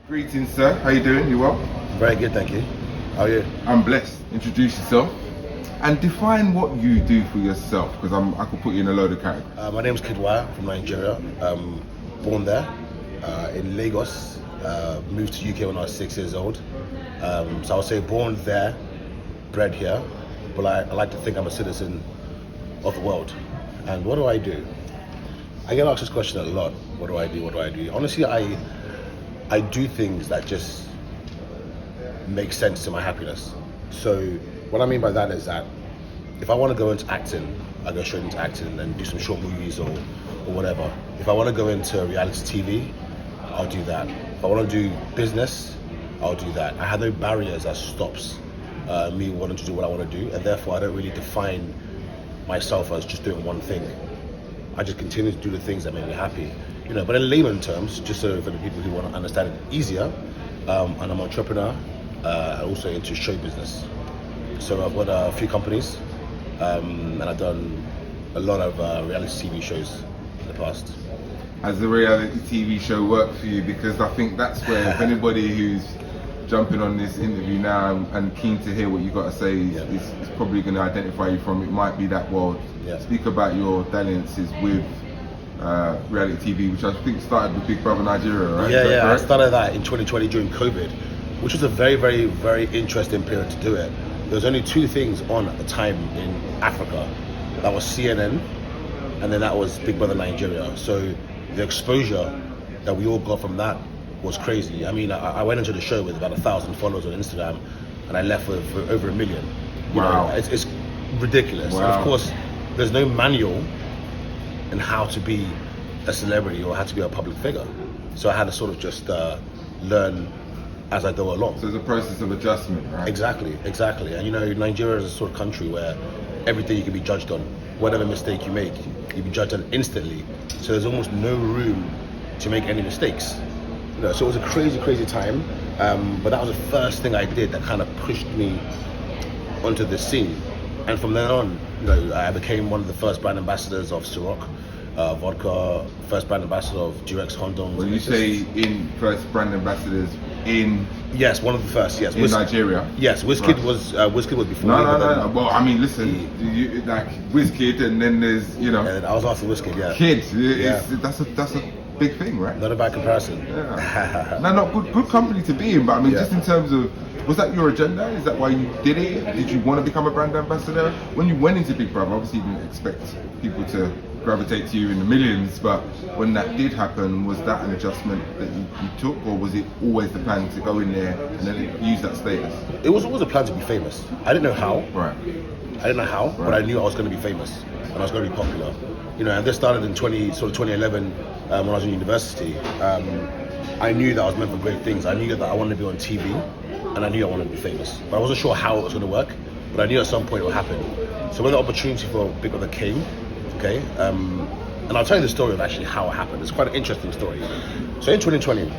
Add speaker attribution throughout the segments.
Speaker 1: Greetings, sir. How you doing? You well?
Speaker 2: Very good, thank you. How are you?
Speaker 1: I'm blessed. Introduce yourself and define what you do for yourself, because I could put you in a load of categories.
Speaker 2: My name is Kidd Waya from Nigeria. Born there in Lagos. Moved to UK when I was 6 years old. So I would say born there, bred here, but I like to think I'm a citizen of the world. And what do I do? I get asked this question a lot. What do I do? What do I do? Honestly, I do things that just make sense to my happiness. So what I mean by that is that if I want to go into acting, I go straight into acting and do some short movies or whatever. If I want to go into reality TV, I'll do that. If I want to do business, I'll do that. I have no barriers that stops me wanting to do what I want to do, and therefore I don't really define myself as just doing one thing. I just continue to do the things that make me happy. But in layman terms, just so for the people who want to understand it easier, and I'm an entrepreneur, also into show business. So I've got a few companies, and I've done a lot of reality TV shows in the past.
Speaker 1: Has the reality TV show worked for you? Because I think that's where if anybody who's jumping on this interview now and keen to hear what you got to say is probably going to identify you from. It might be that world. Speak about your dalliances with reality TV, which I think started with Big Brother Nigeria, right?
Speaker 2: Yeah. I started that in 2020 during COVID, which was a very, very, very interesting period to do it. There was only two things on at the time in Africa. That was CNN, and then that was Big Brother Nigeria. So the exposure that we all got from that was crazy. I mean, I went into the show with about 1,000 followers on Instagram, and I left with over 1 million.
Speaker 1: Wow.
Speaker 2: It's ridiculous.
Speaker 1: Wow.
Speaker 2: And of course, there's no manual in how to be a celebrity or how to be a public figure. So I had to sort of just learn as I go along.
Speaker 1: So it's a process of adjustment, right?
Speaker 2: Exactly. And Nigeria is a sort of country where everything you can be judged on. Whatever mistake you make, you'll be judged on instantly. So there's almost no room to make any mistakes. So it was a crazy, crazy time. But that was the first thing I did that kind of pushed me onto this scene. And from then on, I became one of the first brand ambassadors of Ciroc vodka, first brand ambassador of Durex condoms.
Speaker 1: When you say first brand ambassadors in...
Speaker 2: Yes, one of the first, yes.
Speaker 1: In Nigeria?
Speaker 2: Yes, Wizkid was before.
Speaker 1: No. Well, I mean, listen, like Wizkid, and then there's,
Speaker 2: Yeah, I was after Wizkid, yeah.
Speaker 1: Kidd, that's a big thing, right?
Speaker 2: Not a bad comparison.
Speaker 1: Yeah. No, good company to be in, but I mean, just in terms of, was that your agenda? Is that why you did it? Did you want to become a brand ambassador? When you went into Big Brother, obviously you didn't expect people to gravitate to you in the millions, but when that did happen, was that an adjustment that you took, or was it always the plan to go in there and then use that status?
Speaker 2: It was always a plan to be famous. I didn't know how.
Speaker 1: Right.
Speaker 2: But I knew I was going to be famous and I was going to be popular. And this started in 2011 when I was in university. I knew that I was meant for great things. I knew that I wanted to be on TV, and I knew I wanted to be famous. But I wasn't sure how it was going to work, but I knew at some point it would happen. So when the opportunity for Big Brother came, and I'll tell you the story of actually how it happened. It's quite an interesting story. So in 2020,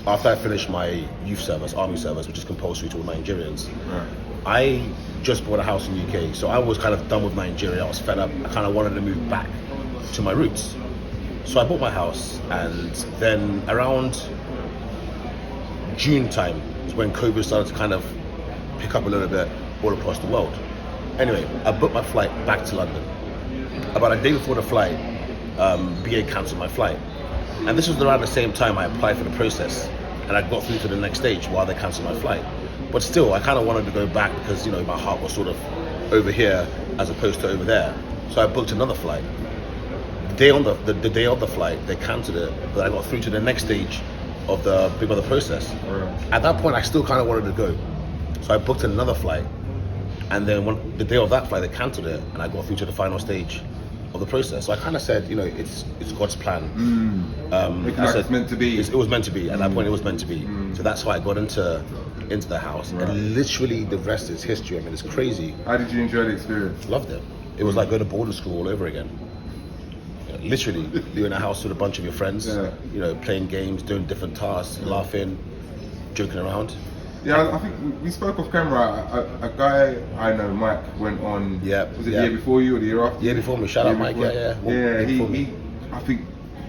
Speaker 2: after I finished my youth service, army service, which is compulsory to all Nigerians, I just bought a house in the UK. So I was kind of done with Nigeria. I was fed up. I kind of wanted to move back to my roots. So I bought my house, and then around June time is when COVID started to kind of pick up a little bit all across the world. Anyway, I booked my flight back to London. About a day before the flight, BA cancelled my flight. And this was around the same time I applied for the process, and I got through to the next stage while they cancelled my flight. But still, I kind of wanted to go back because, my heart was sort of over here as opposed to over there. So I booked another flight. The day of the flight, they cancelled it, but I got through to the next stage of the Big Brother process. At that point, I still kind of wanted to go. So I booked another flight, and then the day of that flight, they cancelled it, and I got through to the final stage of the process. So I kind of said, it's God's plan.
Speaker 1: It's meant to be.
Speaker 2: It was meant to be. At that point, it was meant to be. So that's how I got into the house, and literally the rest is history. I mean, it's crazy.
Speaker 1: How did you enjoy the experience?
Speaker 2: Loved it. It was like going to boarding school all over again. Literally, you're in a house with a bunch of your friends, playing games, doing different tasks, laughing, joking around.
Speaker 1: Yeah, I think we spoke off camera. A guy I know, Mike, went on. Was it the year before you or the year after?
Speaker 2: Year before me. Shout out Mike.
Speaker 1: He I think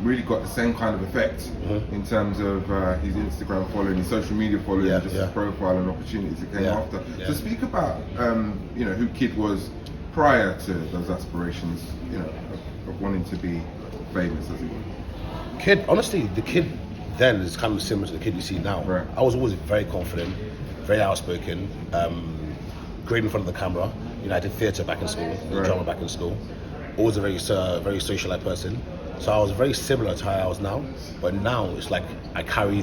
Speaker 1: really got the same kind of effect in terms of his Instagram following, his social media following, just his profile and opportunities that came after. So speak about who Kidd was prior to those aspirations, of wanting to be famous, as it were.
Speaker 2: Kidd, honestly, the Kidd then is kind of similar to the Kidd you see now.
Speaker 1: Right.
Speaker 2: I was always very confident, very outspoken, great in front of the camera. I did theatre back in school, drama back in school. Always a very socialite person. So I was very similar to how I was now, but now it's like I carry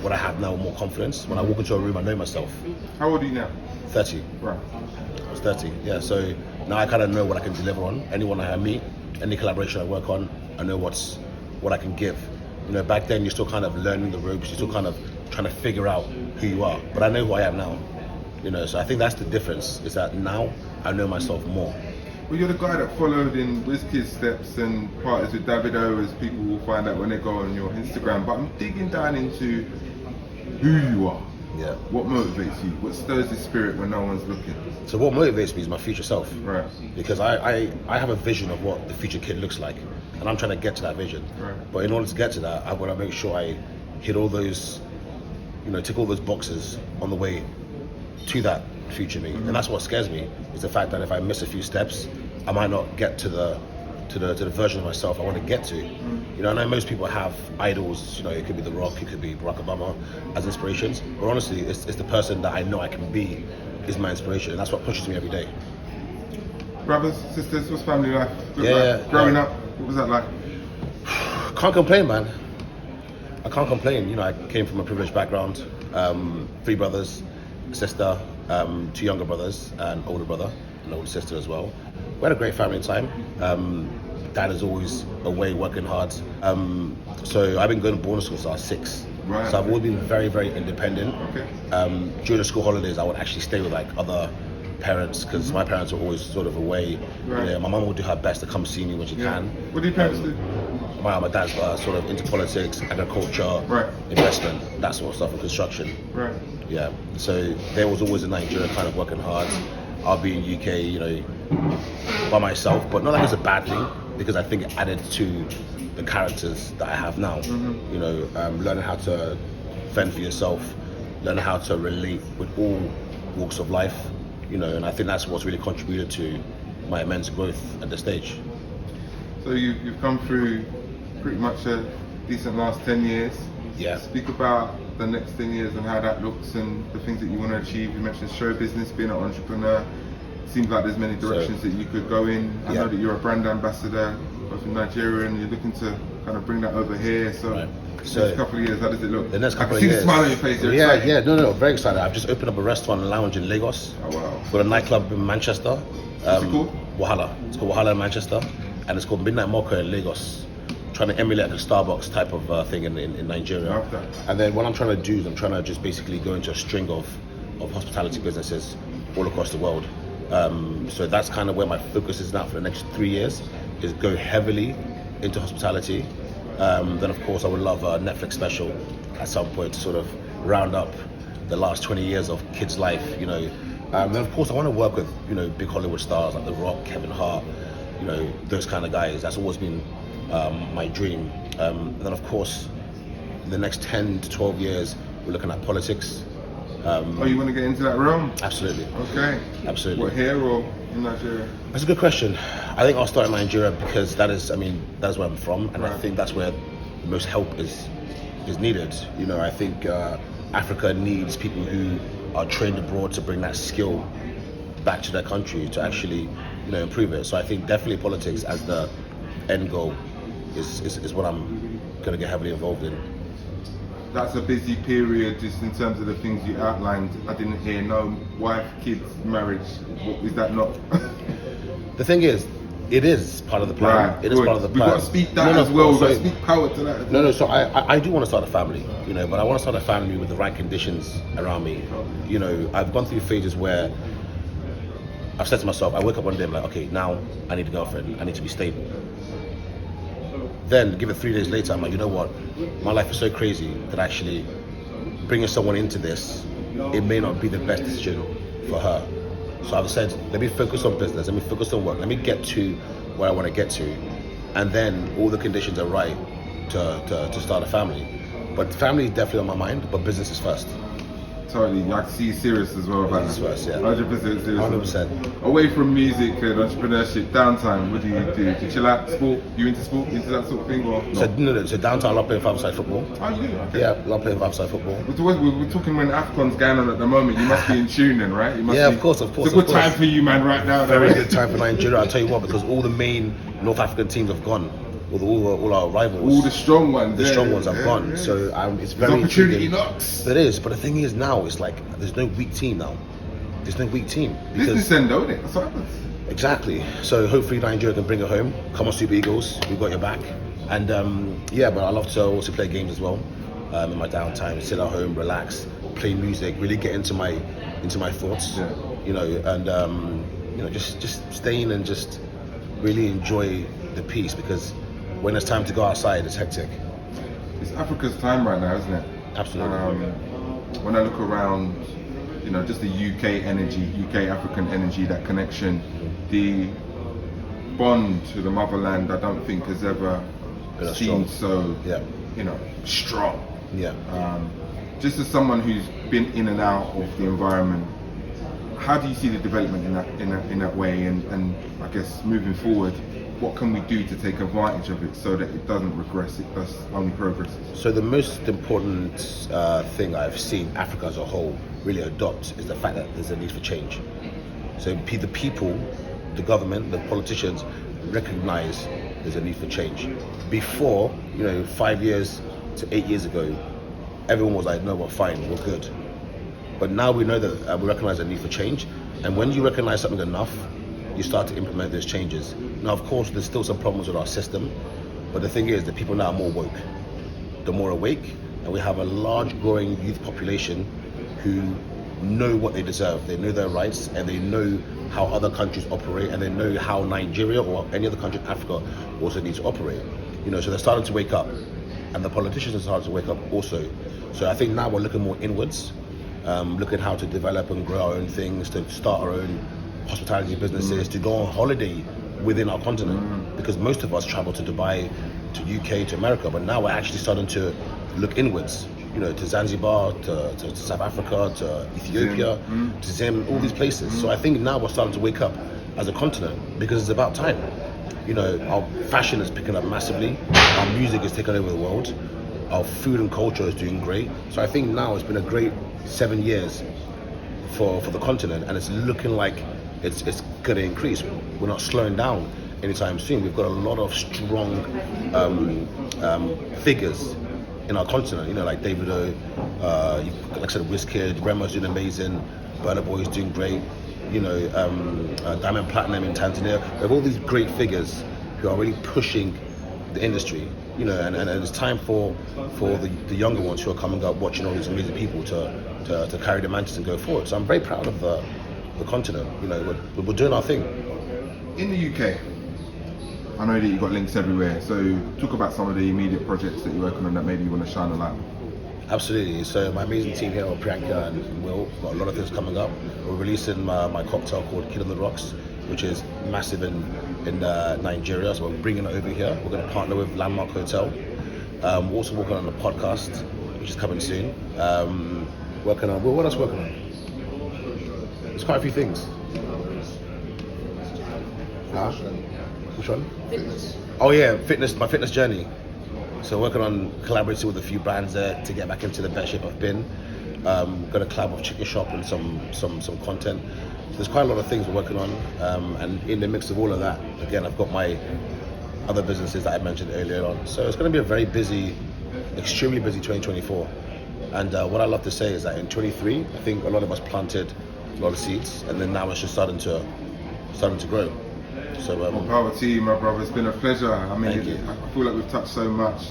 Speaker 2: what I have now with more confidence. When I walk into a room, I know myself.
Speaker 1: How old are you now?
Speaker 2: 30.
Speaker 1: Right.
Speaker 2: I was 30, yeah. So now I kind of know what I can deliver on. Anyone I meet, any collaboration I work on, I know what I can give. Back then you're still kind of learning the ropes, you're still kind of trying to figure out who you are. But I know who I am now. So I think that's the difference, is that now I know myself more.
Speaker 1: Well, you're the guy that followed in Wizkid's steps and parties with Davido, as people will find out when they go on your Instagram. But I'm digging down into who you are.
Speaker 2: Yeah.
Speaker 1: What motivates you? What stirs the spirit when no one's looking?
Speaker 2: So what motivates me is my future self.
Speaker 1: Right.
Speaker 2: Because I have a vision of what the future Kidd looks like, and I'm trying to get to that vision.
Speaker 1: Right.
Speaker 2: But in order to get to that, I've got to make sure I hit all those, tick all those boxes on the way to that future me. And that's what scares me, is the fact that if I miss a few steps, I might not get to the version of myself I want to get to. I know most people have idols, it could be The Rock, it could be Barack Obama as inspirations, but honestly it's the person that I know I can be is my inspiration, and that's what pushes me every day.
Speaker 1: Brothers, sisters, what's family life like? Growing up, what was that like?
Speaker 2: Can't complain, man. I can't complain. I came from a privileged background, 3 brothers, a sister, 2 younger brothers, and older brother, an older sister as well. We had a great family time. Dad is always away working hard. So I've been going to boarding school since I was 6.
Speaker 1: Right.
Speaker 2: So I've always been very, very independent.
Speaker 1: Okay.
Speaker 2: During the school holidays, I would actually stay with other parents, because my parents were always sort of away.
Speaker 1: Right.
Speaker 2: My mum would do her best to come see me when she can.
Speaker 1: What do your parents do?
Speaker 2: My dad's sort of into politics, agriculture, investment, that sort of stuff, and construction.
Speaker 1: Right.
Speaker 2: Yeah. So they was always in Nigeria, kind of working hard. I'll be in UK, by myself, but not that it's a bad thing, because I think it added to the characters that I have now. Learning how to fend for yourself, learning how to relate with all walks of life, and I think that's what's really contributed to my immense growth at this stage.
Speaker 1: So you've come through pretty much a decent last 10 years.
Speaker 2: Yeah.
Speaker 1: Speak about the next 10 years and how that looks and the things that you want to achieve. You mentioned show business, being an entrepreneur. Seems like there's many directions that you could go in. I know that you're a brand ambassador both in Nigeria, and you're looking to kind of bring that over here. So, the next couple of years, how does it look?
Speaker 2: The next couple
Speaker 1: of years. I can see the smile on your face. You're excited.
Speaker 2: No, very excited. I've just opened up a restaurant and lounge in Lagos.
Speaker 1: Oh wow.
Speaker 2: Got a nightclub in Manchester.
Speaker 1: What's it called?
Speaker 2: Wahala. It's called Wahala in Manchester, and it's called Midnight Mocha in Lagos. Trying to emulate the Starbucks type of thing in Nigeria.
Speaker 1: Okay.
Speaker 2: And then what I'm trying to do is I'm trying to just basically go into a string of hospitality businesses all across the world. So that's kind of where my focus is now for the next 3 years, is go heavily into hospitality. Then of course I would love a Netflix special at some point to sort of round up the last 20 years of Kidd's life, Then of course I want to work with, big Hollywood stars like The Rock, Kevin Hart, those kind of guys. That's always been my dream. And then of course, in the next 10 to 12 years, we're looking at politics.
Speaker 1: You want to get into that realm?
Speaker 2: Absolutely.
Speaker 1: Okay.
Speaker 2: Absolutely.
Speaker 1: What, here or in Nigeria?
Speaker 2: That's a good question. I think I'll start in Nigeria because that's where I'm from, and I think that's where the most help is needed. I think Africa needs people who are trained abroad to bring that skill back to their country to actually, improve it. So I think definitely politics as the end goal is what I'm going to get heavily involved in.
Speaker 1: That's a busy period, just in terms of the things you outlined. I didn't hear no wife, kids, marriage. Is that not?
Speaker 2: The thing is, it is part of the plan.
Speaker 1: Right,
Speaker 2: it is part of the plan.
Speaker 1: We've got to speak that as well. We've got to speak power to that.
Speaker 2: No. So I do want to start a family, but I want to start a family with the right conditions around me. I've gone through phases where I've said to myself, I wake up one day, I'm like, okay, now I need a girlfriend. I need to be stable. Then, give it 3 days later, I'm like, you know what? My life is so crazy that actually bringing someone into this, it may not be the best decision for her. So I've said, let me focus on business, let me focus on work, let me get to where I want to get to. And then all the conditions are right, to start a family. But family is definitely on my mind, but business is first.
Speaker 1: Totally, I can see you serious as well about
Speaker 2: Business first, yeah.
Speaker 1: 100% serious.
Speaker 2: 100%.
Speaker 1: Away from music and entrepreneurship, downtime, what do you do? Do you chill out, sport? You into sport, into that sort of thing, or no?
Speaker 2: So downtown, I love playing five-side football.
Speaker 1: Oh, you do? Okay.
Speaker 2: Yeah, I love playing five-side football.
Speaker 1: We're talking when AFCON's going on at the moment. You must be in tune then, right? You must
Speaker 2: Yeah,
Speaker 1: be,
Speaker 2: of course.
Speaker 1: It's a good time for you, man, right now.
Speaker 2: Very good time for Nigeria. I'll tell you what, because all the main North African teams have gone. All our rivals.
Speaker 1: All the strong ones.
Speaker 2: The strong ones have gone. Yeah. So it's very
Speaker 1: opportunity knocks.
Speaker 2: It is, but the thing is now, it's like there's no weak team now. There's no weak team.
Speaker 1: Business end, don't it? That's what happens.
Speaker 2: Exactly. So hopefully Nigeria can bring it home. Come on, Super Eagles. We've got your back. And yeah, but I love to also play games as well. In my downtime, sit at home, relax, play music, really get into my thoughts. Yeah. You know, and you know, just staying and just really enjoy the peace, because when it's time to go outside, it's hectic.
Speaker 1: It's Africa's time right now, isn't it?
Speaker 2: Absolutely.
Speaker 1: When I look around, you know, just the UK energy, UK African energy, that connection, the bond to the motherland, I don't think has ever seemed so, you know, strong.
Speaker 2: Yeah.
Speaker 1: Just as someone who's been in and out of the environment, how do you see the development in that way? And I guess moving forward, what can we do to take advantage of it so that it doesn't regress, it does only progresses?
Speaker 2: So the most important thing I've seen Africa as a whole really adopt is the fact that there's a need for change. So the people, the government, the politicians recognize there's a need for change. Before, you know, 5 years to 8 years ago, everyone was like, no, we're fine, we're good. But now we know that we recognize the need for change. And when you recognize something enough, you start to implement those changes. Now, of course, there's still some problems with our system, but the thing is that people now are more woke. They're more awake, and we have a large growing youth population who know what they deserve. They know their rights, and they know how other countries operate, and they know how Nigeria or any other country in Africa also needs to operate. You know, so they're starting to wake up, and the politicians are starting to wake up also. So I think now we're looking more inwards, looking how to develop and grow our own things, to start our own hospitality businesses, to go on holiday within our continent, because most of us travel to Dubai, to UK, to America, but now we're actually starting to look inwards, you know, to Zanzibar, to South Africa, to Ethiopia, to Zim, all these places. So I think now we're starting to wake up as a continent, because it's about time. You know, our fashion is picking up massively, our music is taking over the world, our food and culture is doing great. So I think now it's been a great 7 years for the continent, and it's looking like it's going to increase. We're not slowing down anytime soon. We've got a lot of strong figures in our continent, you know, like Davido, like I said, Wizkid, Remo's doing amazing, Burna Boy's doing great, you know, Diamond Platinum in Tanzania. We have all these great figures who are really pushing the industry, you know, and it's time for the younger ones who are coming up watching all these amazing people to carry the mantle and go forward. So I'm very proud of the continent. You know, we're doing our thing.
Speaker 1: In the UK, I know that you've got links everywhere, so talk about some of the immediate projects that you're working on that maybe you want to shine a light on.
Speaker 2: Absolutely. So my amazing team here, Priyanka and Will, got a lot of things coming up. We're releasing my cocktail called Kidd on the Rocks, which is massive in Nigeria, so we're bringing it over here. We're going to partner with Landmark Hotel. We're also working on a podcast, which is coming soon. Working on, what else working on? There's quite a few things. Huh? Which one?
Speaker 3: Fitness.
Speaker 2: Oh yeah, my fitness journey. So working on collaborating with a few brands there to get back into the best shape I've been. Got a collab with Chicken Shop and some content. So there's quite a lot of things we're working on, and in the mix of all of that, again, I've got my other businesses that I mentioned earlier on. So it's going to be a very busy, extremely busy 2024. And what I love to say is that in 23, I think a lot of us planted a lot of seeds, and then now it's just starting to grow. So
Speaker 1: More power to you, my brother. It's been a pleasure. I mean, I feel like we've touched so much.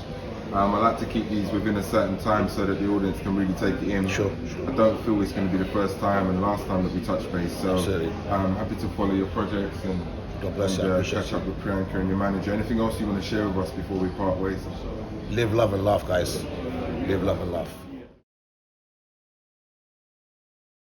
Speaker 1: I like to keep these within a certain time so that the audience can really take it in.
Speaker 2: Sure.
Speaker 1: I don't feel it's going to be the first time and last time that we touch base. So
Speaker 2: Absolutely.
Speaker 1: I'm happy to follow your projects and
Speaker 2: God bless you.
Speaker 1: catch up with Priyanka and your manager. Anything else you want to share with us before we part ways?
Speaker 2: Live, love, and laugh, guys. Live, love, and laugh.